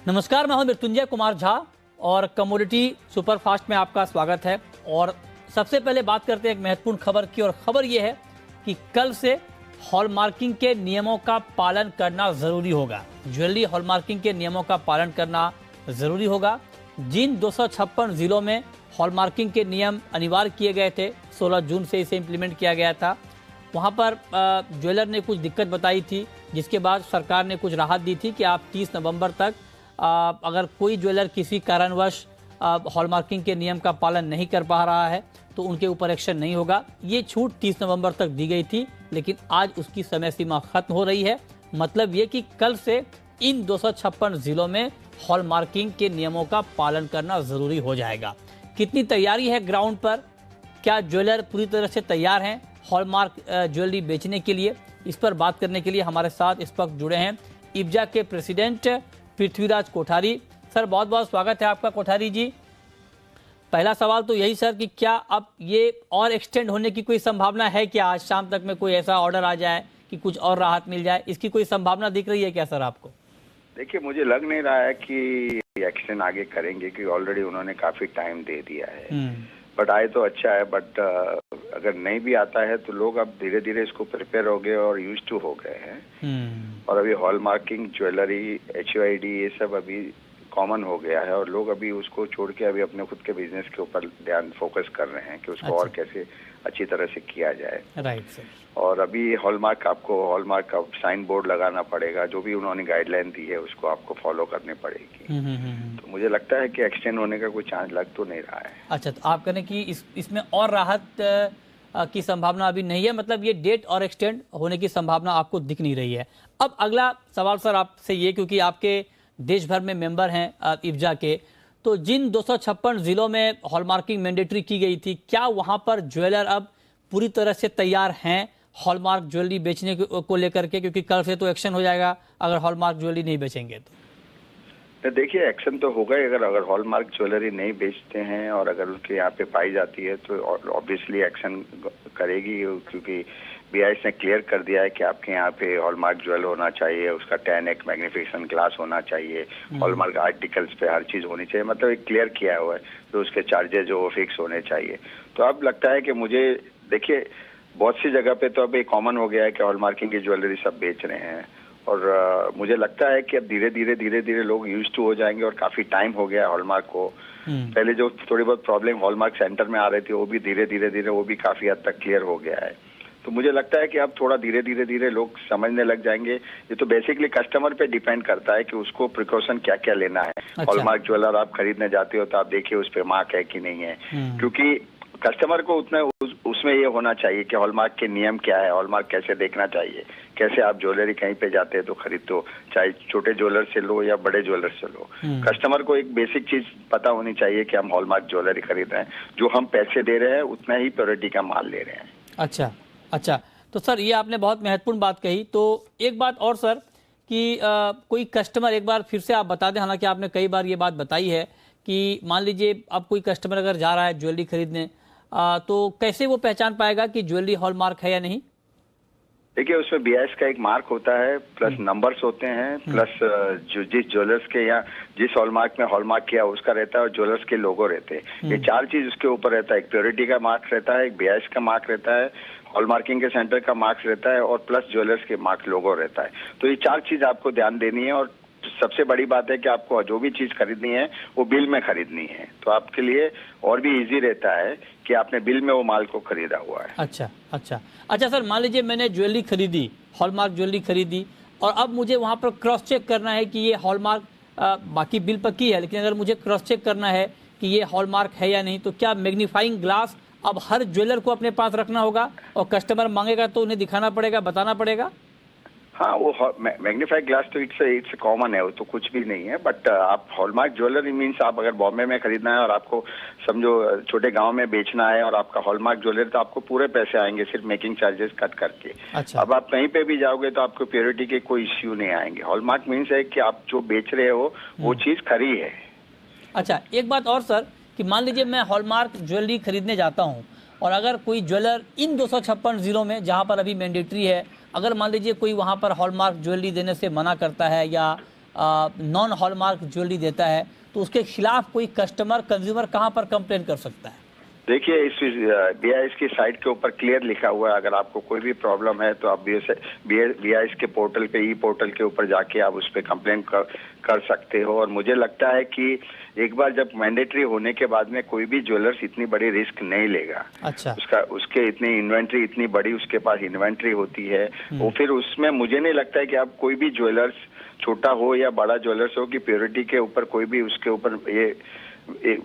नमस्कार, मैं हूं मृत्युंजय कुमार झा और कमोडिटी सुपरफास्ट में आपका स्वागत है। और सबसे पहले बात करते हैं एक महत्वपूर्ण खबर की, और खबर यह है कि कल से हॉलमार्किंग के नियमों का पालन करना जरूरी होगा। ज्वेलरी हॉलमार्किंग के नियमों का पालन करना जरूरी होगा। जिन 256 जिलों में हॉलमार्किंग के नियम अनिवार्य किए गए थे, 16 जून से इसे इम्प्लीमेंट किया गया था, वहाँ पर ज्वेलर ने कुछ दिक्कत बताई थी, जिसके बाद सरकार ने कुछ राहत दी थी कि आप 30 नवंबर तक अगर कोई ज्वेलर किसी कारणवश हॉलमार्किंग के नियम का पालन नहीं कर पा रहा है तो उनके ऊपर एक्शन नहीं होगा। ये छूट 30 नवंबर तक दी गई थी, लेकिन आज उसकी समय सीमा खत्म हो रही है। मतलब ये कि कल से इन 256 जिलों में हॉलमार्किंग के नियमों का पालन करना ज़रूरी हो जाएगा। कितनी तैयारी है ग्राउंड पर? क्या ज्वेलर पूरी तरह से तैयार हैं हॉलमार्क ज्वेलरी बेचने के लिए? इस पर बात करने के लिए हमारे साथ इस वक्त जुड़े हैं इब्जा के प्रेसिडेंट पृथ्वीराज कोठारी। सर, बहुत बहुत स्वागत है आपका कोठारी जी। पहला सवाल तो यही सर कि क्या अब ये और एक्सटेंड होने की कोई संभावना है? क्या आज शाम तक में कोई ऐसा ऑर्डर आ जाए कि कुछ और राहत मिल जाए, इसकी कोई संभावना दिख रही है क्या सर आपको? देखिए, मुझे लग नहीं रहा है कि एक्शन आगे करेंगे, क्योंकि ऑलरेडी उन्होंने काफी टाइम दे दिया है। बट आए तो अच्छा है, बट अगर नहीं भी आता है तो लोग अब धीरे धीरे इसको प्रिपेयर हो गए और यूज टू हो गए हैं। और अभी हॉलमार्किंग ज्वेलरी, HUID, ये सब अभी कॉमन हो गया है और लोग अभी उसको छोड़ के अभी अपने खुद के बिजनेस के ऊपर ध्यान फोकस कर रहे हैं कि उसको और कैसे अच्छी तरह से किया जाए। Right sir. और अभी आपको हॉलमार्क का साइन बोर्ड लगाना पड़ेगा, जो भी उन्होंने गाइडलाइन दी है उसको आपको फॉलो करनी पड़ेगी। तो मुझे लगता है कि एक्सटेंड होने का कोई चांस लग तो नहीं रहा है। अच्छा, तो आप कहने कि इसमें और राहत की संभावना अभी नहीं है, मतलब ये डेट और एक्सटेंड होने की संभावना आपको दिख नहीं रही है। अब अगला सवाल सर आपसे ये, क्योंकि आपके देश भर में मेंबर हैं इब्जा के, तो जिन 256 जिलों में हॉलमार्किंग मैंडेटरी की गई थी, क्या वहां पर ज्वेलर अब पूरी तरह से तैयार हैं हॉलमार्क ज्वेलरी बेचने को लेकर के? क्योंकि कल से तो एक्शन हो जाएगा अगर हॉलमार्क ज्वेलरी नहीं बेचेंगे तो। देखिए, एक्शन तो होगा ही। अगर हॉलमार्क ज्वेलरी नहीं बेचते हैं और अगर उसके यहाँ पे पाई जाती है तो ऑब्वियसली एक्शन करेगी, क्योंकि BIS ने क्लियर कर दिया है कि आपके यहाँ पे हॉलमार्क ज्वेल होना चाहिए, उसका 10x मैग्निफिकेशन ग्लास होना चाहिए, हॉलमार्क आर्टिकल्स पे हर चीज होनी चाहिए, मतलब एक क्लियर किया हुआ है। तो उसके चार्जेस जो फिक्स होने चाहिए। तो अब लगता है कि मुझे, देखिए, बहुत सी जगह पे तो अब एक कॉमन हो गया है कि हॉलमार्किंग की ज्वेलरी सब बेच रहे हैं और मुझे लगता है कि अब धीरे धीरे लोग यूज टू हो जाएंगे और काफी टाइम हो गया है हॉलमार्क को। पहले जो थोड़ी बहुत प्रॉब्लम हॉलमार्क सेंटर में आ रही थी वो भी धीरे वो भी काफी हद तक क्लियर हो गया है। तो मुझे लगता है कि अब थोड़ा धीरे लोग समझने लग जाएंगे। ये तो बेसिकली कस्टमर पे डिपेंड करता है कि उसको प्रिकॉशन क्या क्या लेना है। हॉलमार्क ज्वेलर आप खरीदने जाते हो तो आप देखिए उस पे मार्क है कि नहीं है, क्योंकि कस्टमर को उतना उसमें ये होना चाहिए कि हॉलमार्क के नियम क्या है, हॉलमार्क कैसे देखना चाहिए, कैसे आप ज्वेलरी कहीं पे जाते हैं तो खरीदते हो, चाहे छोटे ज्वेलर से लो या बड़े ज्वेलर से लो। कस्टमर को एक बेसिक चीज पता होनी चाहिए कि हम हॉलमार्क ज्वेलरी खरीद रहे हैं, जो हम पैसे दे रहे हैं उतना ही प्योरिटी का माल ले रहे हैं। अच्छा, तो सर ये आपने बहुत महत्वपूर्ण बात कही। तो एक बात और सर कि कोई कस्टमर, एक बार फिर से आप बता दें, हालांकि आपने कई बार ये बात बताई है कि मान लीजिए अब कोई कस्टमर अगर जा रहा है ज्वेलरी खरीदने, तो कैसे वो पहचान पाएगा कि ज्वेलरी हॉलमार्क है या नहीं? देखिए, उसमें BIS का एक मार्क होता है, प्लस नंबर्स होते हैं, प्लस जो जिस ज्वेलर्स के या जिस हॉलमार्क में हॉलमार्क किया उसका रहता है और ज्वेलर्स के लोगो रहते हैं। ये चार चीज उसके ऊपर रहता है। एक प्योरिटी का मार्क रहता है, एक BIS का मार्क रहता है, हॉलमार्किंग के सेंटर का मार्क्स रहता है और प्लस ज्वेलर्स के मार्क लोगो रहता है। तो ये चार चीज आपको ध्यान देनी है और सबसे बड़ी बात है कि आपको जो भी चीज खरीदनी है वो बिल में खरीदनी है, तो आपके लिए और भी इजी रहता है कि आपने बिल में वो माल को खरीदा हुआ है। अच्छा सर, मान लीजिए मैंने ज्वेलरी खरीदी, हॉलमार्क ज्वेलरी खरीदी, और अब मुझे वहां पर क्रॉस चेक करना है कि ये हॉलमार्क, बाकी बिल पक्की है, लेकिन अगर मुझे क्रॉस चेक करना है कि ये हॉलमार्क है या नहीं, तो क्या मैग्नीफाइंग ग्लास अब हर ज्वेलर को अपने पास रखना होगा और कस्टमर मांगेगा तो उन्हें दिखाना पड़ेगा, बताना पड़ेगा? हाँ, वो मैग्नीफाइड ग्लास तो इट्स कॉमन है, वो तो कुछ भी नहीं है। बट आप हॉलमार्क ज्वेलरी मीन्स आप अगर बॉम्बे में खरीदना है और आपको समझो छोटे गांव में बेचना है और आपका हॉलमार्क ज्वेलरी, तो आपको पूरे पैसे आएंगे सिर्फ मेकिंग चार्जेस कट करके। अच्छा। अब आप कहीं पे भी जाओगे तो आपको प्योरिटी के कोई इश्यू नहीं आएंगे। हॉलमार्क मीन्स है कि आप जो बेच रहे हो वो चीज खरी है। अच्छा, एक बात और सर कि मान लीजिए मैं हॉलमार्क ज्वेलरी खरीदने जाता हूँ और अगर कोई ज्वेलर इन 256 जिलों में जहाँ पर अभी मैंडेटरी है, अगर मान लीजिए कोई वहाँ पर हॉलमार्क ज्वेलरी देने से मना करता है या नॉन हॉलमार्क ज्वेलरी देता है, तो उसके खिलाफ कोई कस्टमर कंज्यूमर कहाँ पर कंप्लेन कर सकता है? देखिए, इस BIS की साइट के ऊपर क्लियर लिखा हुआ है, अगर आपको कोई भी प्रॉब्लम है तो आप BIS के पोर्टल पे, पोर्टल के ऊपर जाके आप उस पर कंप्लेन कर सकते हो। और मुझे लगता है कि एक बार जब मैंडेटरी होने के बाद में कोई भी ज्वेलर्स इतनी बड़ी रिस्क नहीं लेगा। अच्छा। उसके इतनी इन्वेंट्री, इतनी बड़ी उसके पास इन्वेंट्री होती है, वो फिर उसमें मुझे नहीं लगता है कि आप कोई भी ज्वेलर्स, छोटा हो या बड़ा ज्वेलर्स हो, कि प्योरिटी के ऊपर कोई भी उसके ऊपर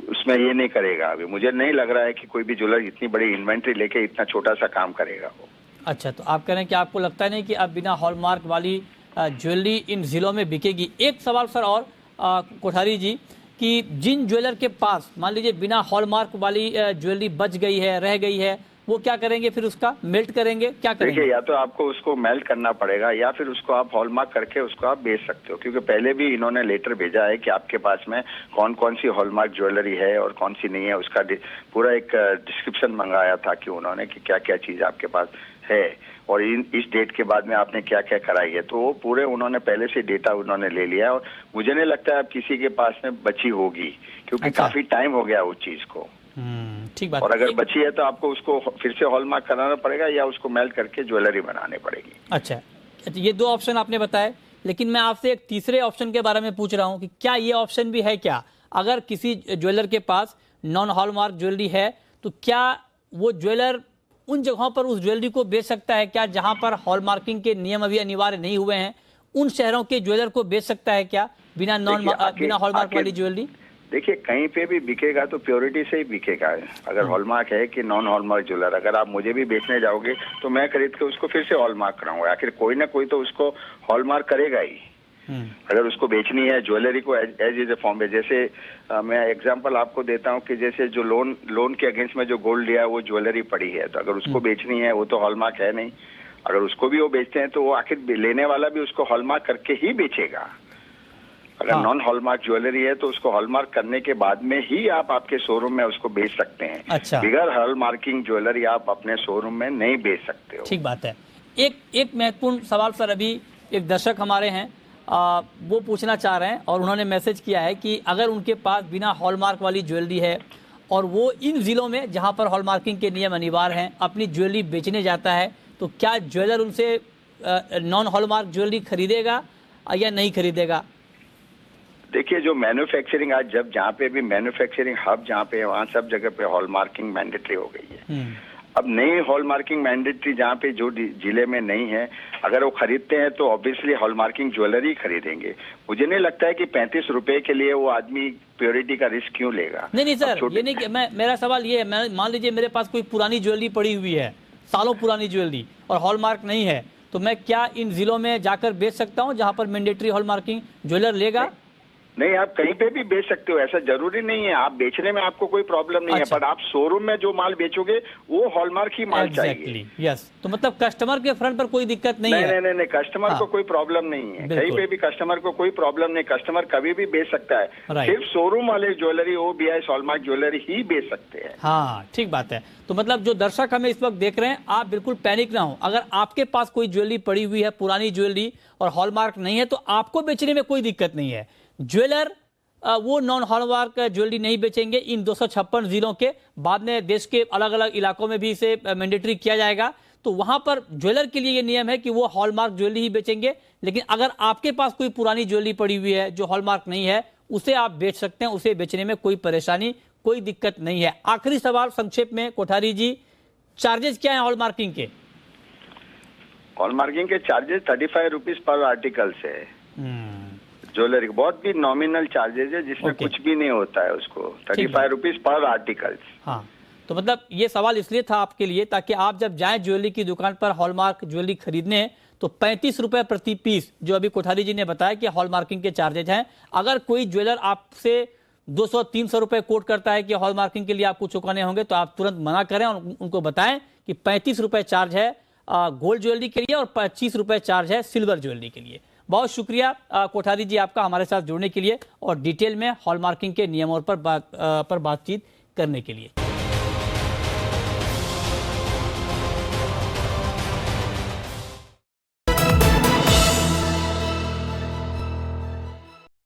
उसमें ये नहीं करेगा। अभी मुझे नहीं लग रहा है कि कोई भी ज्वेलर इतनी बड़ी इन्वेंट्री लेके इतना छोटा सा काम करेगा वो। अच्छा, तो आप कह रहे हैं कि आपको लगता नहीं कि अब बिना हॉलमार्क वाली ज्वेलरी इन जिलों में बिकेगी। एक सवाल सर और कोठारी जी, कि जिन ज्वेलर के पास मान लीजिए बिना हॉलमार्क वाली ज्वेलरी बच गई है, रह गई है, वो क्या करेंगे फिर? उसका मेल्ट करेंगे, क्या करेंगे? देखिए, या तो आपको उसको मेल्ट करना पड़ेगा या फिर उसको आप हॉलमार्क करके उसको आप बेच सकते हो, क्योंकि पहले भी इन्होंने लेटर भेजा है कि आपके पास में कौन कौन सी हॉलमार्क ज्वेलरी है और कौन सी नहीं है, उसका पूरा एक डिस्क्रिप्शन मंगाया था कि उन्होंने कि क्या क्या चीज आपके पास है और इस डेट के बाद में आपने क्या क्या कराई है। तो वो पूरे उन्होंने पहले से डेटा उन्होंने ले लिया और मुझे नहीं लगता है अब किसी के पास में बची होगी, क्योंकि काफी टाइम हो गया उस चीज को। ठीक बात। और अगर बची है तो आपको उसको फिर से हॉलमार्क कराना पड़ेगा या उसको मेल्ट करके ज्वेलरी बनाने पड़ेगी। अच्छा, ये दो ऑप्शन आपने बताए, लेकिन मैं आपसे एक तीसरे ऑप्शन के बारे में पूछ रहा हूँ कि क्या ये ऑप्शन भी है क्या? अगर किसी ज्वेलर के पास नॉन हॉलमार्क ज्वेलरी है तो क्या वो ज्वेलर उन जगहों पर उस ज्वेलरी को बेच सकता है क्या जहां पर हॉलमार्किंग के नियम अभी अनिवार्य नहीं हुए हैं? उन शहरों के ज्वेलर को बेच सकता है क्या बिना हॉलमार्क वाली ज्वेलरी? देखिए, कहीं पे भी बिकेगा तो प्योरिटी से ही बिकेगा। अगर हॉलमार्क है कि नॉन हॉलमार्क ज्वेलर, अगर आप मुझे भी बेचने जाओगे तो मैं खरीद के उसको फिर से हॉलमार्क कराऊंगा। आखिर कोई ना कोई तो उसको हॉलमार्क करेगा ही। अगर उसको बेचनी है ज्वेलरी को एज इज ए फॉर्म में, जैसे मैं एग्जांपल आपको देता हूं कि जैसे जो लोन के अगेंस्ट में जो गोल्ड लिया है वो ज्वेलरी पड़ी है, तो अगर उसको बेचनी है, वो तो हॉलमार्क है नहीं, अगर उसको भी वो बेचते हैं तो वो आखिर लेने वाला भी उसको हॉलमार्क करके ही बेचेगा। अगर नॉन हॉलमार्क ज्वेलरी है तो उसको हॉलमार्क करने के बाद में ही आप आपके शोरूम में उसको बेच सकते हैं। अच्छा। बिगर हॉलमार्किंग ज्वेलरी आप अपने शोरूम में नहीं बेच सकते हो। ठीक बात है। एक महत्वपूर्ण सवाल सर, अभी एक दर्शक हमारे हैं, वो पूछना चाह रहे हैं और उन्होंने मैसेज किया है कि अगर उनके पास बिना हॉलमार्क वाली ज्वेलरी है और वो इन जिलों में जहां पर हॉलमार्किंग के नियम अनिवार्य हैं अपनी ज्वेलरी बेचने जाता है, तो क्या ज्वेलर उनसे नॉन हॉलमार्क ज्वेलरी खरीदेगा या नहीं खरीदेगा? देखिए, जो मैन्युफैक्चरिंग आज जहाँ पे भी मैन्युफैक्चरिंग हब जहाँ पे है वहाँ सब जगह पे हॉलमार्किंग मैंडेटरी हो गई है। अब नई हॉलमार्किंग मैंडेटरी जहाँ पे जो जिले में नहीं है, अगर वो खरीदते हैं तो ऑब्वियसली हॉलमार्किंग ज्वेलरी खरीदेंगे। मुझे नहीं लगता है कि 35 रुपए के लिए वो आदमी प्योरिटी का रिस्क क्यों लेगा। नहीं सर, ये नहीं, मेरा सवाल ये है, मान लीजिए मेरे पास कोई पुरानी ज्वेलरी पड़ी हुई है, सालों पुरानी ज्वेलरी, और हॉलमार्क नहीं है, तो मैं क्या इन जिलों में जाकर बेच सकता हूँ जहाँ पर मैंडेटरी हॉलमार्किंग ज्वेलर लेगा? नहीं, आप कहीं पे भी बेच सकते हो, ऐसा जरूरी नहीं है। आप बेचने में आपको कोई प्रॉब्लम नहीं है, पर आप शोरूम में जो माल बेचोगे वो हॉलमार्क ही माल चाहिए। यस, तो मतलब कस्टमर के फ्रंट पर कोई दिक्कत नहीं है? नहीं, कस्टमर को कोई प्रॉब्लम नहीं है, कहीं पे भी कस्टमर को कोई प्रॉब्लम नहीं, कस्टमर कभी भी बेच सकता है। सिर्फ शोरूम वाले ज्वेलरी, वो BIS हॉलमार्क ज्वेलरी ही बेच सकते हैं। हाँ, ठीक बात है। तो मतलब जो दर्शक हमें इस वक्त देख रहे हैं, आप बिल्कुल पैनिक ना हो। अगर आपके पास कोई ज्वेलरी पड़ी हुई है, पुरानी ज्वेलरी, और हॉलमार्क नहीं है, तो आपको बेचने में कोई दिक्कत नहीं है। ज्वेलर वो नॉन हॉलमार्क ज्वेलरी नहीं बेचेंगे इन 256 जिलों के। बाद में देश के अलग अलग इलाकों में भी इसे मैंडेटरी किया जाएगा, तो वहां पर ज्वेलर के लिए ये नियम है कि वो हॉलमार्क ज्वेलरी ही बेचेंगे। लेकिन अगर आपके पास कोई पुरानी ज्वेलरी पड़ी हुई है जो हॉलमार्क नहीं है, उसे आप बेच सकते हैं, उसे बेचने में कोई परेशानी, कोई दिक्कत नहीं है। आखिरी सवाल संक्षेप में कोठारी जी, चार्जेस क्या है हॉलमार्किंग के? हॉलमार्किंग के चार्जेस 35 रुपीज पर आर्टिकल से ज्वेलरी, बहुत भी नॉमिनल चार्जेस है जिसमें कुछ भी नहीं होता है उसको। 35 रुपीज पर आर्टिकल। हाँ, तो मतलब ये सवाल इसलिए था आपके लिए ताकि आप जब जाएं ज्वेलरी की दुकान पर हॉलमार्क ज्वेलरी खरीदने, तो 35 रुपए प्रति पीस, जो अभी कोठारी जी ने बताया कि हॉलमार्किंग के चार्जेज हैं। अगर कोई ज्वेलर आपसे 200-300 रुपए कोट करता है कि हॉलमार्किंग के लिए आपको चुकाने होंगे, तो आप तुरंत मना करें और उनको बताएं कि 35 रुपए चार्ज है गोल्ड ज्वेलरी के लिए और 25 रुपए चार्ज है सिल्वर ज्वेलरी के लिए। बहुत शुक्रिया कोठारी जी आपका हमारे साथ जुड़ने के लिए और डिटेल में हॉलमार्किंग के नियमों पर बातचीत करने के लिए।